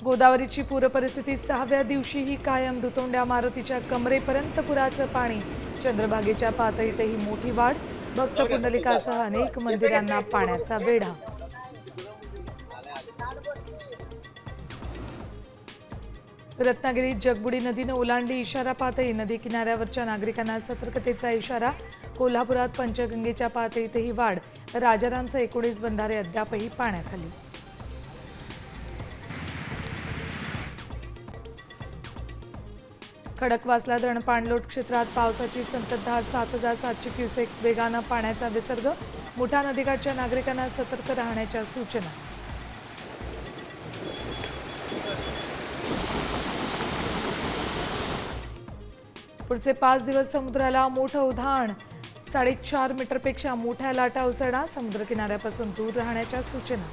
गोदावरीची पूरपरिस्थिती 6व्या दिवशीही कायम. दुतोंड्या मारुतीच्या कमरेपर्यंत पुराचं पाणी. चंद्रभागेच्या पातळीतही मोठी वाढ. भक्त पुंडलिकासह अनेक मंदिरांना पाण्याचा वेढा. रत्नागिरीत जगबुडी नदीनं ओलांडली. इशारा पातळी. नदी किनाऱ्यावरच्या नागरिकांना सतर्कतेचा इशारा. कोल्हापुरात पंचगंगेच्या पातळीतही वाढ. राजारामचं 19 बंधारे अद्यापही पाण्याखाली. खडकवासला धरण पाणलोट क्षेत्रात पावसाची संततधार. 7,700 क्युसेक वेगानं पाण्याचा विसर्ग. मुठा नदीकाठच्या नागरिकांना सतर्क राहण्याच्या सूचना. पुढचे 5 दिवस समुद्राला मोठं उधाण. 4.5 मीटरपेक्षा मोठ्या लाटा उसळणार. समुद्र किनाऱ्यापासून दूर राहण्याच्या सूचना.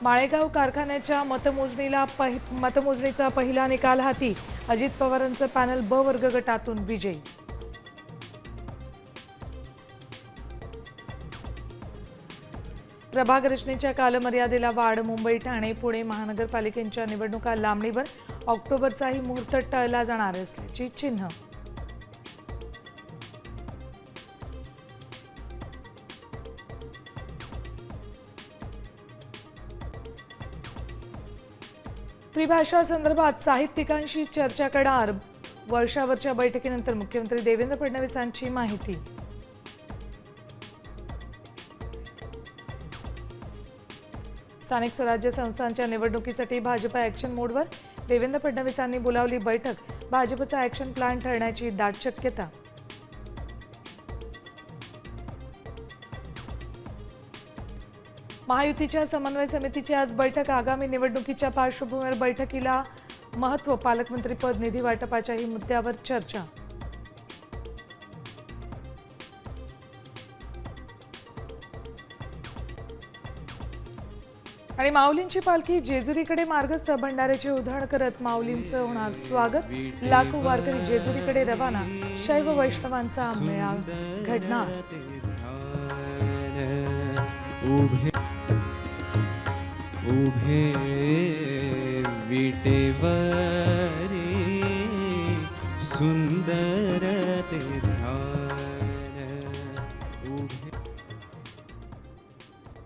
माळेगाव कारखान्याच्या मतमोजणीचा पहिला निकाल हाती. अजित पवारांचं पॅनल ब वर्ग गटातून विजयी. प्रभाग रचनेच्या कालमर्यादेला वाढ. मुंबई, ठाणे, पुणे महानगरपालिकेच्या निवडणुका लांबणीवर. ऑक्टोबरचाही मुहूर्त टळला जाणार असल्याची चिन्ह. त्रिभाषा संदर्भात साहित्यिकांशी चर्चा करणार. वर्षावरच्या बैठकीनंतर मुख्यमंत्री देवेंद्र फडणवीसांची माहिती. स्थानिक स्वराज्य संस्थांच्या निवडणुकीसाठी भाजप ॲक्शन मोडवर. देवेंद्र फडणवीसांनी बोलावली बैठक. भाजपचा ॲक्शन प्लॅन ठरण्याची दाट शक्यता. महायुतीच्या समन्वय समितीची आज बैठक. आगामी निवडणुकीच्या पार्श्वभूमीवर बैठकीला महत्त्व. पालकमंत्रीपद, निधी वाटपाच्याही मुद्द्यावर चर्चा. आणि माऊलींची पालखी जेजुरीकडे मार्गस्थ. भंडाऱ्याचे उधाण करत माऊलींचं होणार स्वागत. लाखो वारकरी जेजुरीकडे रवाना. शैव वैष्णवांचा मेळावा घडणार. उभे विटेवर